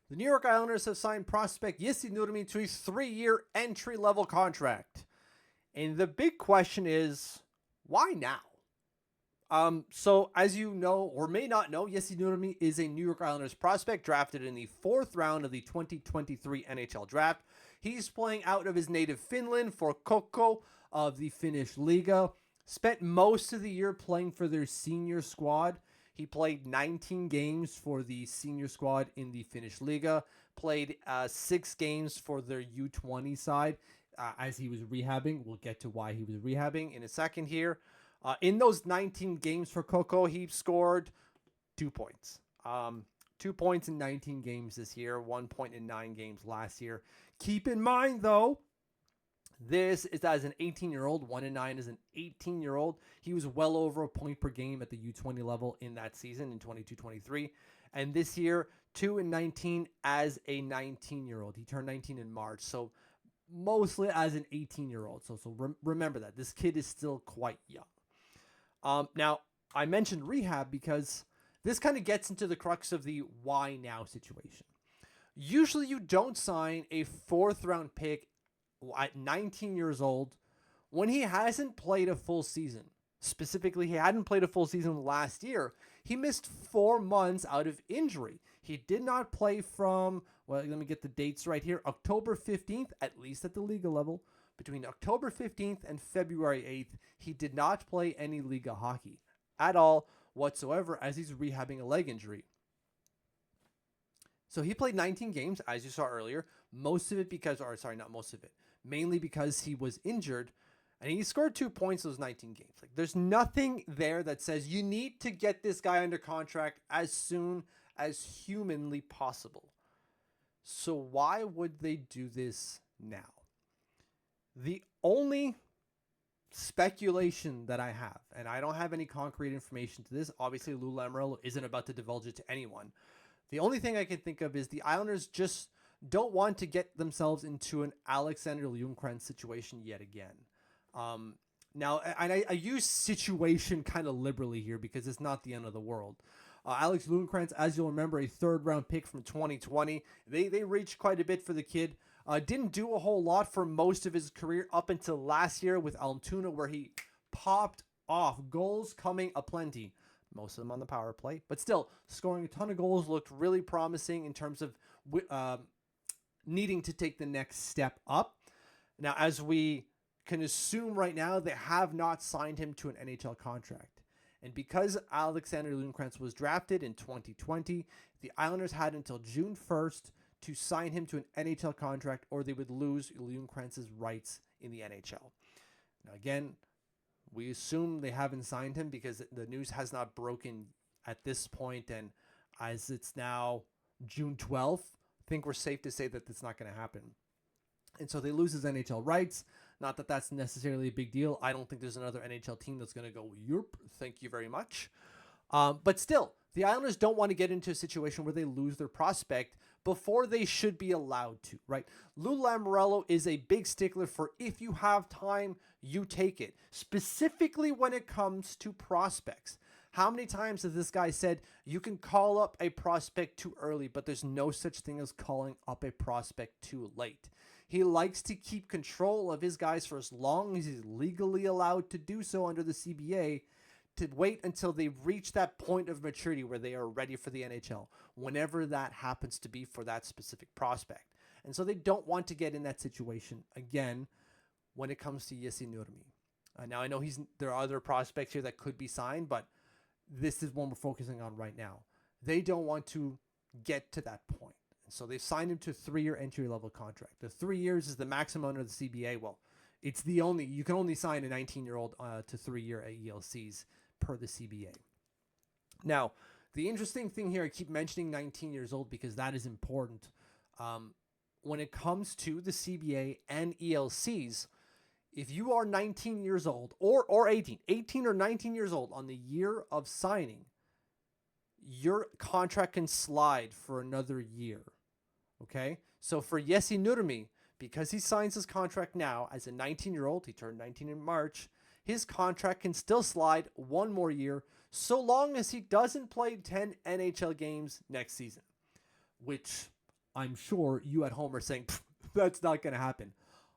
The New York Islanders have signed prospect Jesse Nurmi to a 3-year entry-level contract. And the big question is, why now? So as you know or may not know, Jesse Nurmi is a New York Islanders prospect drafted in the 4th round of the 2023 NHL draft. He's playing out of his native Finland for Kokko of the Finnish Liga. Spent most of the year playing for their senior squad. He played 19 games for the senior squad in the Finnish Liga. Played 6 games for their U20 side as he was rehabbing. We'll get to why he was rehabbing in a second here. In those 19 games for Coco, he scored 2 points. 2 points in 19 games this year, 1 point in 9 games last year. Keep in mind, though, this is as an 18-year-old, 1 in 9 as an 18-year-old. He was well over a point per game at the U20 level in that season in 22-23. And this year, 2 in 19 as a 19-year-old. He turned 19 in March, so mostly as an 18-year-old. So remember that. This kid is still quite young. Now, I mentioned rehab because this kind of gets into the crux of the why now situation. Usually you don't sign a 4th round pick at 19 years old when he hasn't played a full season. Specifically, he hadn't played a full season last year. He missed 4 months out of injury. He did not play from, well, let me get the dates right here, October 15th, at least at the Liga level. Between October 15th and February 8th, he did not play any Liga hockey at all whatsoever as he's rehabbing a leg injury. So he played 19 games, as you saw earlier, most of it because, or sorry, not most of it, mainly because he was injured, and he scored 2 points those 19 games. Like, there's nothing there that says you need to get this guy under contract as soon as humanly possible. So why would they do this now? The only speculation that I have, and I don't have any concrete information to this, obviously Lou Lamoriello isn't about to divulge it to anyone. The only thing I can think of is the Islanders just don't want to get themselves into an Alexander Ljungqvist situation yet again. Now, and I use situation kind of liberally here because it's not the end of the world. Alex Ljungqvist, as you'll remember, a 3rd round pick from 2020. They reached quite a bit for the kid. Didn't do a whole lot for most of his career up until last year with Altoona, where he popped off. Goals coming aplenty. Most of them on the power play. But still, scoring a ton of goals, looked really promising in terms of needing to take the next step up. Now, as we can assume right now, they have not signed him to an NHL contract. And because Alexander Ljungqvist was drafted in 2020, the Islanders had until June 1st to sign him to an NHL contract, or they would lose Ljungqvist's rights in the NHL. Now, again, we assume they haven't signed him because the news has not broken at this point, and as it's now June 12th, I think we're safe to say that that's not going to happen. And so they lose his NHL rights. Not that that's necessarily a big deal. I don't think there's another NHL team that's going to go, "Yerp, thank you very much." But still, the Islanders don't want to get into a situation where they lose their prospect before they should be allowed to, right? Lou Lamoriello is a big stickler for if you have time, you take it. Specifically when it comes to prospects. How many times has this guy said you can call up a prospect too early, but there's no such thing as calling up a prospect too late? He likes to keep control of his guys for as long as he's legally allowed to do so under the CBA, to wait until they reach that point of maturity where they are ready for the NHL, whenever that happens to be for that specific prospect. And so they don't want to get in that situation again when it comes to Jesse Nurmi. Now, I know there are other prospects here that could be signed, but this is one we're focusing on right now. They don't want to get to that point. And so they've signed him to a 3-year entry-level contract. The 3 years is the maximum under the CBA. Well, it's you can only sign a 19-year-old to 3-year ELCs per the CBA. Now, the interesting thing here, I keep mentioning 19 years old because that is important. When it comes to the CBA and ELCs, if you are 19 years old or 18 or 19 years old on the year of signing, your contract can slide for another year. Okay? So for Jesse Nurmi, because he signs his contract now as a 19-year-old, he turned 19 in March, his contract can still slide one more year so long as he doesn't play 10 NHL games next season, which I'm sure you at home are saying, that's not going to happen.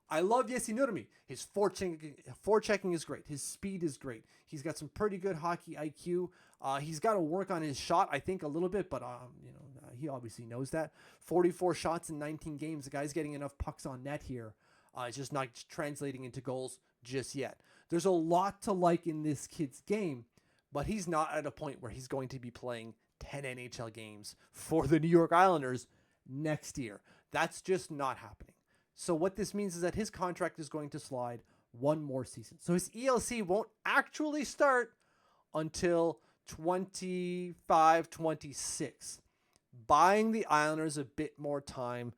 I love Jesse Nurmi. His forechecking is great. His speed is great. He's got some pretty good hockey IQ. He's got to work on his shot, I think, a little bit, but he obviously knows that. 44 shots in 19 games. The guy's getting enough pucks on net here. It's just not translating into goals just yet. There's a lot to like in this kid's game, but he's not at a point where he's going to be playing 10 NHL games for the New York Islanders next year. That's just not happening. So what this means is that his contract is going to slide one more season. So his ELC won't actually start until 25-26, buying the Islanders a bit more time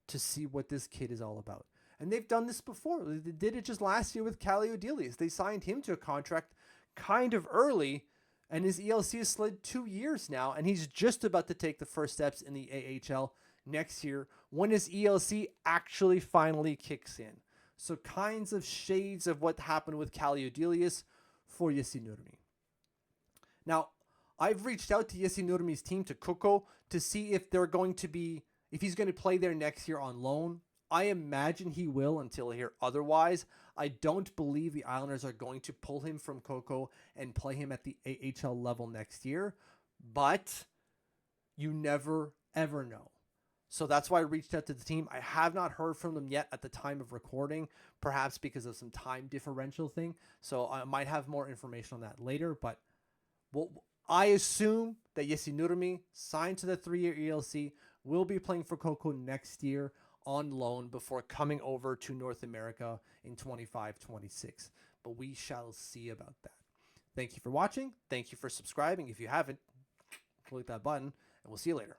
to see what this kid is all about. And they've done this before. They did it just last year with Kaleo Delius. They signed him to a contract kind of early, and his ELC has slid 2 years now, and he's just about to take the first steps in the AHL next year when his ELC actually finally kicks in. So kinds of shades of what happened with Kaleo Delius for Jesse Nurmi. Now, I've reached out to Jesse Nurmi's team, to Kuko, to see if he's going to play there next year on loan. I imagine he will until I hear otherwise. I don't believe the Islanders are going to pull him from Coco and play him at the AHL level next year, but you never, ever know. So that's why I reached out to the team. I have not heard from them yet at the time of recording, perhaps because of some time differential thing. So I might have more information on that later, but I assume that Jesse Nurmi, signed to the 3-year ELC, will be playing for Coco next year on loan before coming over to North America in 25-26. But we shall see about that. Thank you for watching. Thank you for subscribing. If you haven't, click that button, and we'll see you later.